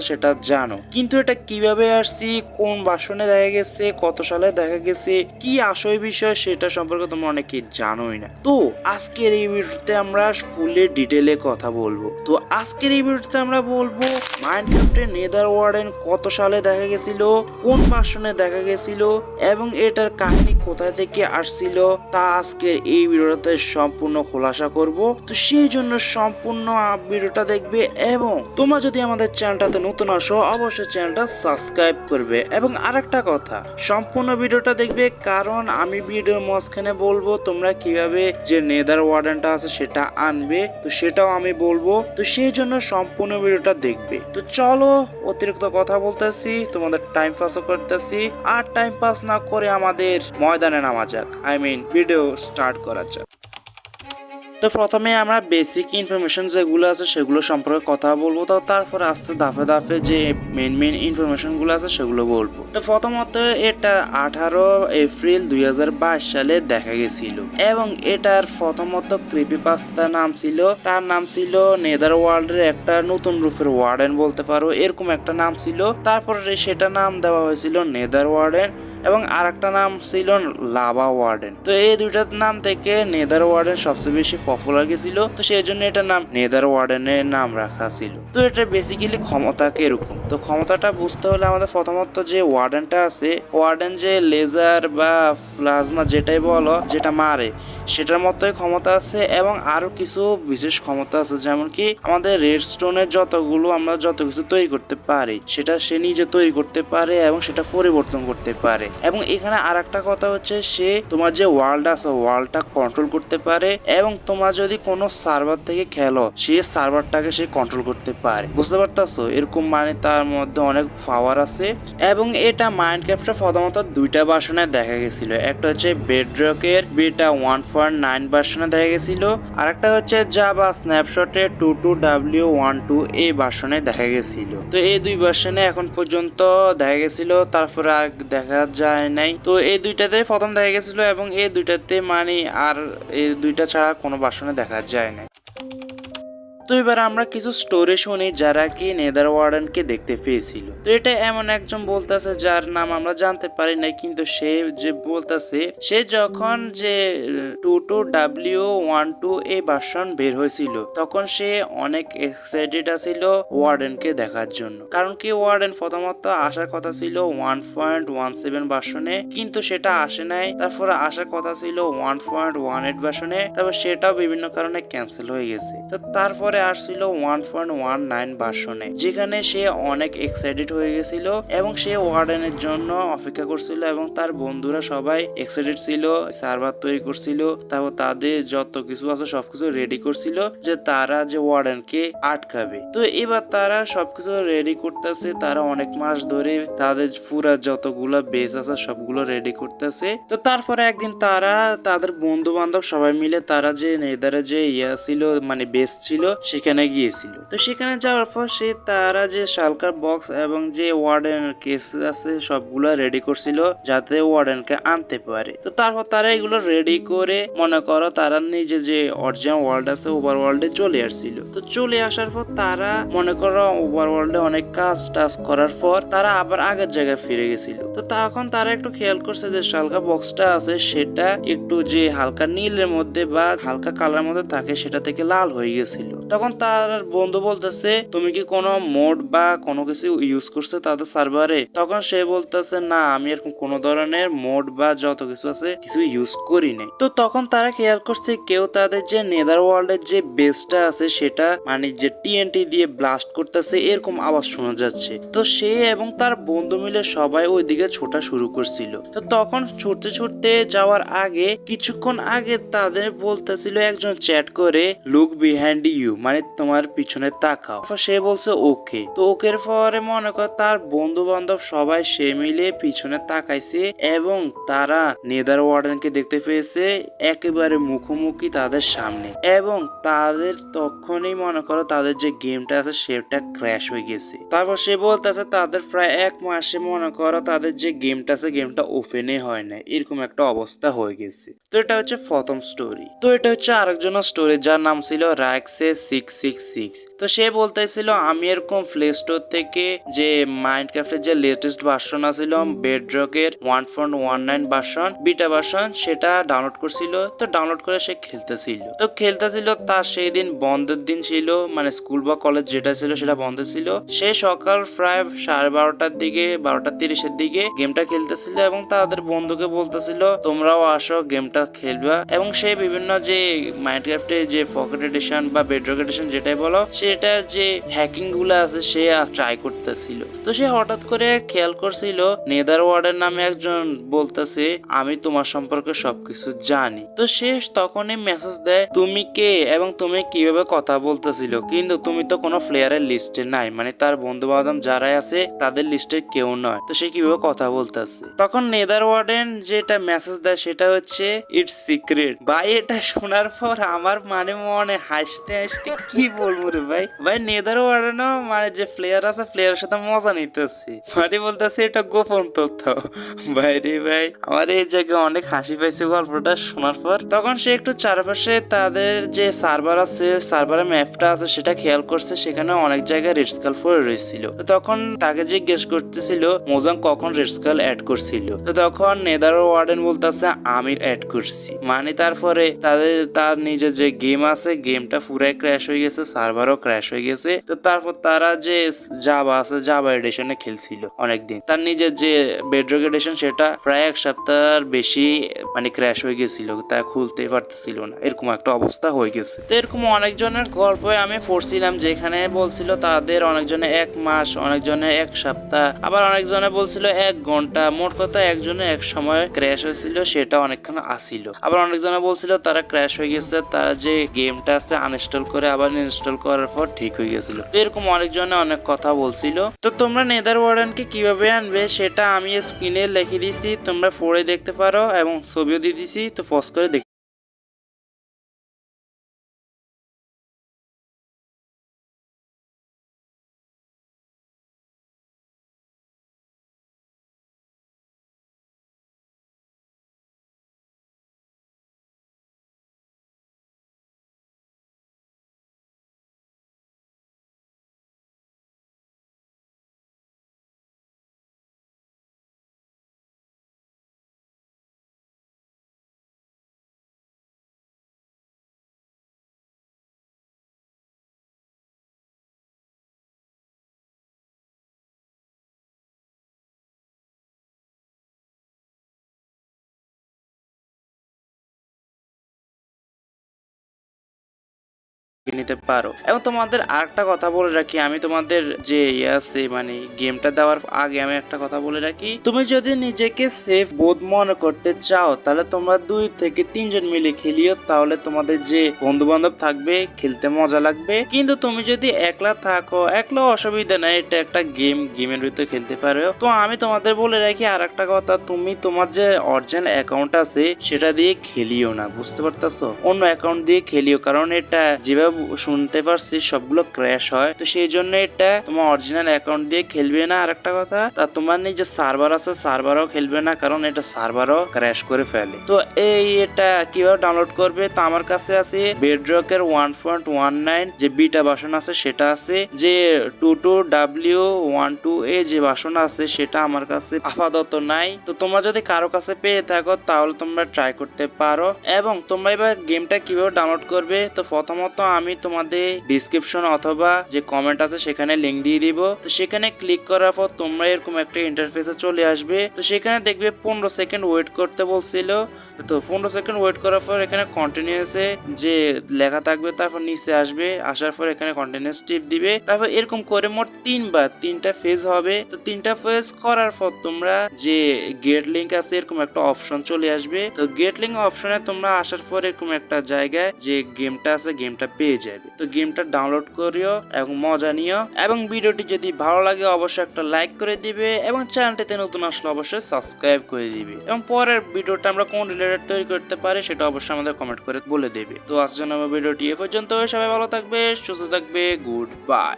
আছে সেটা জানো, কিন্তু এটা কিভাবে আসছি, কোন ভার্সনে দেখা গেছে, কত সালে দেখা গেছে, কি আসল বিষয় সেটা সম্পর্কে তোমরা অনেকেই জানোই না। তো আজকের এই ভিডিওতে আমরা ফুলি ডিটেলে কথা বলবো। তো আজকের এই ভিডিওতে আমরা বলবো মাইনক্রাফটের নেদার ওয়ার্ডেন কত সালে দেখা গেছিল, কোন ভার্সনে দেখা গেছিল এবং এটার কাহিনী কোথায় থেকে আসছিল তা আজকের এই ভিডিওতে সম্পূর্ণ খোলাসা করব। তো সেই জন্য সম্পূর্ণ ভিডিওটা দেখবে এবং তোমরা যদি আমাদের চ্যানেলটাতে নতুন আসো অবশ্যই চ্যানেলটা সাবস্ক্রাইব করবে। এবং আরেকটা কথা, সম্পূর্ণ ভিডিওটা দেখবে কারণ আমি ভিডিওর মাঝখানে বলবো তোমরা কিভাবে যে নেদার ওয়ার্ডেনটা আছে সেটা আনবে, তো সেটাও আমি বলবো। তো সেই জন্য সম্পূর্ণ ভিডিওটা দেখবে। তো চলো অতিরিক্ত কথা বলতেছি, তোমাদের টাইম পাসও করতেছি, আর টাইম পাস না করে আমাদের ময়দানে নামা যাক, ভিডিও স্টার্ট করা যাক। তো প্রথমে আমরা বেসিক ইনফরমেশন যেগুলো আছে সেগুলো সম্পর্কে কথা বলবো, তো তারপরে আস্তে ধাপে ধাপে যে মেন ইনফরমেশন গুলো আছে সেগুলো বলবো। তো প্রথমত এটা 18 এপ্রিল 2022 সালে দেখা গেছিল এবং এটার প্রথমত ক্রিপিপাস্তা নাম ছিল, তার নাম ছিল নেদার ওয়ার্ল্ডের একটা নতুন রূপের ওয়ার্ডেন বলতে পারো, এরকম একটা নাম ছিল। তারপরে সেটা নাম দেওয়া হয়েছিল নেদার ওয়ার্ডেন এবং আর একটা নাম ছিল লাভা ওয়ার্ডেন। তো এই দুইটার নাম থেকে নেদার ওয়ার্ডেন সবচেয়ে বেশি পপুলার গেছিল, তো সেই জন্য এটার নাম নেদার ওয়ার্ডেনের নাম রাখা ছিল। তো এটা বেসিক্যালি ক্ষমতাকে এরকম। তো ক্ষমতাটা বুঝতে হলে আমাদের প্রথমত যে ওয়ার্ডেনটা আছে, ওয়ার্ডেন যে লেজার বা প্লাজমা যেটাই বলো যেটা মারে সেটার মতোই ক্ষমতা আছে এবং আরো কিছু বিশেষ ক্ষমতা আছে, যেমন কি আমাদের রেডস্টোনের যতগুলো আমরা যত কিছু তৈরি করতে পারি সেটা সে নিজে তৈরি করতে পারে এবং সেটা পরিবর্তন করতে পারে। এবং এখানে আর একটা কথা হচ্ছে সে তোমার যে ওয়ার্ল্ড আছে ওয়ার্ল্ডটা কন্ট্রোল করতে পারে এবং তোমার যদি কোনো সার্ভার থেকে খেলো সে সার্ভারটাকে সে কন্ট্রোল করতে পারে, বুঝতে পারতাছো? এরকম মানে তার মধ্যে অনেক পাওয়ার আছে। এবং এটা মাইনক্রাফটের প্রথমত দুইটা ভার্সনে দেখা গেছিল, একটা হচ্ছে বেডরকের বেটা 1.9 ভার্সনে দেখা গেছিল, আর একটা হচ্ছে জাভা স্ন্যাপশটে 22W12 এই ভার্সনে দেখা গেছিল। তো এই দুই ভার্সনে এখন পর্যন্ত দেখা গেছিল, তারপরে আর দেখা যায় নাই। তো এই দুইটাতে প্রথম দেখা গেছিল এবং এই দুইটাতে মানে আর এই দুইটা ছাড়া কোনো ভার্সনে দেখা যায় না। তো এবার আমরা কিছু স্টোরি শুনি যারা কি নেদার ওয়ার্ডেনকে দেখতে পেয়েছিল। তো এটা এমন একজন বলতেছে যার নাম আমরা জানতে পারি না, কিন্তু সে যে বলতেছে সে যখন যে 22W12 এই ভার্সন বের হয়েছিল তখন সে অনেক এক্সাইটেড আছিল ওয়ার্ডেনকে দেখার জন্য, কারণ কি ওয়ার্ডেন প্রথমত আসার কথা ছিল 1.17 ভার্সনে, কিন্তু সেটা আসে নাই। তারপরে আসার কথা ছিল 1.18 ভার্সনে, তারপর সেটাও বিভিন্ন কারণে ক্যান্সেল হয়ে গেছে। তো তারপরে আসছিল 1.19 ভার্সনে, যেখানে সে অনেক এক্সাইটেড হয়ে গেছিল এবং সে ওয়ার্ডেনের জন্য অপেক্ষা করছিল এবং তার বন্ধুরা সবাই এক্সাইটেড ছিল, সার্ভার তৈরি করছিল, তারপর তাদের যত কিছু আছে সবকিছু রেডি করছিল যে তারা যে ওয়ার্ডেনকে আটকাবে। তো এবার তারা সবকিছু রেডি করতেছে, তারা অনেক মাস ধরে তাদের পুরা যতগুলো বেস আছে সবগুলো রেডি করতেছে। তো তারপরে একদিন তারা তাদের বন্ধু বান্ধব সবাই মিলে তারা যে নেদারে যে ইয়া ছিল মানে বেস ছিল সেখানে গিয়েছিল। তো সেখানে যাওয়ার পর তারা যে শালকার বক্স এবং যে ওয়ার্ডেন কেস আছে সবগুলো রেডি করছিল যাতে ওয়ার্ডেনকে আনতে পারে। তো তারপর তারা এগুলো রেডি করে মনে করো তারা নিজে যে অরিজিনাল ওয়ার্ল্ড আছে ওভার ওয়ার্ল্ডে চলে আসছিল। তো চলে আসার পর তারা মনে করো ওভার ওয়ার্ল্ডে অনেক কাজ টাজ করার পর তারা আবার আগের জায়গায় ফিরে গেছিল। তো তখন তারা একটু খেয়াল করছে যে শালকা বক্সটা আছে সেটা একটু যে হালকা নীলের মধ্যে বা হালকা কালার মধ্যে থাকে সেটা থেকে লাল হয়ে গেছিল। তখন তার বন্ধু বলতেছে তুমি কি কোনো মোড বা কোনো কিছু ইউজ করছো তাদের সার্ভারে? তখন সে বলতেছে না আমি এরকম কোনো ধরনের মোড বা যত কিছু আছে কিছু ইউজ করি নাই। তো তখন তারা খেয়াল করছে কেউ তাদের যে নেদার ওয়ার্ল্ডের যে বেসটা আছে সেটা মানে যে টিএনটি দিয়ে ব্লাস্ট করতেছে এরকম আওয়াজ শোনা যাচ্ছে। তো সে এবং তার বন্ধু মিলে সবাই ওইদিকে ছোটা শুরু করছিল। তো তখন ছুটতে ছুটতে যাওয়ার আগে কিছুক্ষণ আগে তাদের বলতেছিল একজন চ্যাট করে লুক বিহাইন্ড ইউ মানে তোমার পিছনে তাকাও। সে বলছে ওকে। তো ওকের পরে মনে কর তার বন্ধু বান্ধব সবাই সে মিলে পিছনে তাকাইছে এবং তারা নেদার ওয়ার্ডেনকে দেখতে পেয়েছে একেবারে মুখোমুখি তাদের সামনে এবং তাদের তখনই মনে করো তাদের যে গেমটা আছে সেটা ক্র্যাশ হয়ে গেছে। তারপর সে বলতেছে তাদের প্রায় 1 মাসে মনে করো তাদের যে গেমটা আছে গেমটা ওপেনে হয় না, এরকম একটা অবস্থা হয়ে গেছে। তো এটা হচ্ছে প্রথম স্টোরি। তো এটা হচ্ছে আরেকজনের স্টোরি যার নাম ছিল রাইক্সে 666। তো সে বলতেছিল আমি এরকম প্লে স্টোর থেকে যে মাইনক্রাফটের যে লেটেস্ট ভার্সন আছিল বেডরকের 1.19 ভার্সন বিটা ভার্সন সেটা ডাউনলোড করছিল। তো ডাউনলোড করে সে খেলতেছিল তার সেই দিন বন্ধের দিন ছিল, মানে স্কুল বা কলেজ যেটা ছিল সেটা বন্ধ ছিল। সে সকাল প্রায় 12:30টার দিকে 12:30-এর দিকে গেমটা খেলতেছিল এবং তাদের বন্ধুকে বলতেছিল তোমরাও আসো গেমটা খেলবা। এবং সে বিভিন্ন যে মাইনক্রাফটে যে পকেট এডিশন বা বেডরক এডিশন যেটাই বলো সেটা যে হ্যাকিং গুলো আছে সে ট্রাই করতেছিল। তো সে হঠাৎ করে খেয়াল করছিল নেদার ওয়ার্ডের নামে একজন বলতেছে আমি তোমার সম্পর্কে সবকিছু জানি। তো সে তখনই মেসেজ দেয় তুমি কে এবং তুমি কিভাবে কথা বলতেছিল, কিন্তু তুমি তো কোনো প্লেয়ারের লিস্টে নাই, মানে তার বন্ধু বান্ধব যারাই আছে তাদের লিস্টে কেউ নয়, তো সে কিভাবে কথা বলতেছে। তখন নেদার ওয়ার্ডেন যেটা মেসেজ দেয় সেটা হচ্ছে ইটস সিক্রেট। ভাই এটা শোনার পর আমার মনে হাসতে হাসতে কি বলবো রে ভাই নেদার ওয়ার্ডেনও মানে যে প্লেয়ার আছে প্লেয়ারের সাথে মজা নিতেছে, মানে বলতেছে এটা গোপন তথ্য। ভাই রে ভাই আমার এই জায়গায় অনেক হাসি পাইছে গল্পটা শোনার পর। তখন সে একটু চারপাশে তাদের যে সার্ভার আছে সার্ভারের ম্যাপটা আছে সেটা খেয়াল করছে, সেখানে অনেক জায়গায় রেড স্কাল পড়ে রয়েছিল। তো তখন তাকে জিজ্ঞেস করতেছিল মোজাং কখন রেড স্কাল অ্যাড করছিল। তো তখন নেদার ওয়ার্ডেন বলতেছে আমি অ্যাড করছি, মানে তারপরে তার নিজের যে গেম আছে গেমটা পুরাই ক্র্যাশ হয়ে গেছে, সার্ভারও ক্র্যাশ হয়ে গেছে। তো তারপর তারা যে জাভা আছে জাভা এডিশনে খেলছিল অনেকদিন, তার নিজের যে বেডরক এডিশন সেটা প্রায় 1 সপ্তাহের বেশি মানে ক্র্যাশ হয়ে গেছিল, তা খুলতে পারতেছিল না, এরকম একটা অবস্থা হয়ে গেছে। তো এরকম অনেকজনের গল্প আমি পড়ছিলাম যেখানে বলছিল তাদের অনেকজনে 1 মাস, অনেকজনে 1 সপ্তাহ, আবার অনেকজনে বলছিল 1 ঘন্টা, মোট কথা একজনে এক সময় ক্র্যাশ হয়েছিল সেটা অনেকক্ষণ আসিল। আবার অনেকজনে বলছিল তারা ক্র্যাশ হয়ে গেছে, তারা যে গেমটা আছে আনইনস্টল করে আবার ইনস্টল করার পর ঠিক হয়ে গেছিল। তো এরকম অনেকজনে অনেক কথা বলছিল। তো তোমরা নেদার ওয়ার্ডেনকে কিভাবে আনবে সেটা আমি স্ক্রিনে লিখে দিয়েছি, তোমরা পড়ে দেখতে পারো এবং ছবিও দিয়ে দিছি, তো পজ করে দেখতে নিতে পারো। এবং তোমাদের আরেকটা কথা বলে রাখি, আমি তোমাদের যে আছে মানে গেমটা দেওয়ার আগে আমি একটা কথা বলে রাখি, তুমি যদি নিজেকে সেফ বোধ মনে করতে চাও তাহলে তোমরা 2 থেকে 3 জন মিলে খেলিও, তাহলে তোমাদের যে বন্ধু বান্ধব থাকবে খেলতে মজা লাগবে। কিন্তু তুমি যদি একলা থাকো, একলা অসুবিধা নাই, এটা একটা গেমের ভিতরে খেলতে পারো। তো আমি তোমাদের বলে রাখি আর একটা কথা, তুমি তোমার যে অরিজিনাল অ্যাকাউন্ট আছে সেটা দিয়ে খেলিও না, বুঝতে পারতেছো, অন্য অ্যাকাউন্ট দিয়ে খেলিও, কারণ এটা যেভাবে শুনতে পারছি সবগুলো ক্র্যাশ হয়। তো সেই জন্য এটা তোমার অরিজিনাল অ্যাকাউন্ট দিয়ে খেলবে না। আর একটা কথা, তা তোমার নিজের সার্ভার আছে সার্ভারও খেলবে না, কারণ এটা সার্ভারও ক্র্যাশ করে ফেলে। তো এটা কিভাবে ডাউনলোড করবে, তো আমার কাছে আছে বেডরকের 1.19 যে বিটা ভার্সন আছে সেটা আছে, যে 22W12A যে ভার্সন আছে সেটা আমার কাছে আপাতত নাই। তো তোমরা যদি কারো কাছে পেয়ে থাকো তাহলে তোমরা ট্রাই করতে পারো। এবং তোমরা এবার গেমটা কিভাবে ডাউনলোড করবে, তো প্রথমত আমি তোমাদের ডিসক্রিপশন অথবা যে কমেন্ট আছে সেখানে লিংক দিয়ে দিব। তো সেখানে ক্লিক করার পর তোমরা এরকম একটা ইন্টারফেসে চলে আসবে। তো সেখানে দেখবে 15 সেকেন্ড ওয়েট করতে বলছিল। তো 15 সেকেন্ড ওয়েট করার পর এখানে কন্টিনিউসে যে লেখা থাকবে, তারপর নিচে আসবে, আসার পর এখানে কন্টিনিউস টিপ দিবে। তারপর এরকম করে মোট 3টা ফেজ হবে। তো 3টা ফেজ করার পর তোমরা যে গেট লিংক আছে এরকম একটা অপশন চলে আসবে। তো গেট লিংক অপশনে তোমরা আসার পর এরকম একটা জায়গায় যে গেমটা আছে গেমটা পেয়ে যাবে। তো গেমটা ডাউনলোড করিও এবং মজা নিও। এবং ভিডিওটি যদি ভালো লাগে অবশ্যই একটা লাইক করে দিবে এবং চ্যানেলটিতে নতুন আসলে অবশ্যই সাবস্ক্রাইব করে দিবে। এবং পরের ভিডিওটা আমরা কোন রিলেটেড তৈরি করতে পারি সেটা অবশ্যই আমাদের কমেন্ট করে বলে দেবে। তো আজকের জন্য ভিডিওটি এ পর্যন্ত, সবাই ভালো থাকবে, সুস্থ থাকবে, গুড বাই।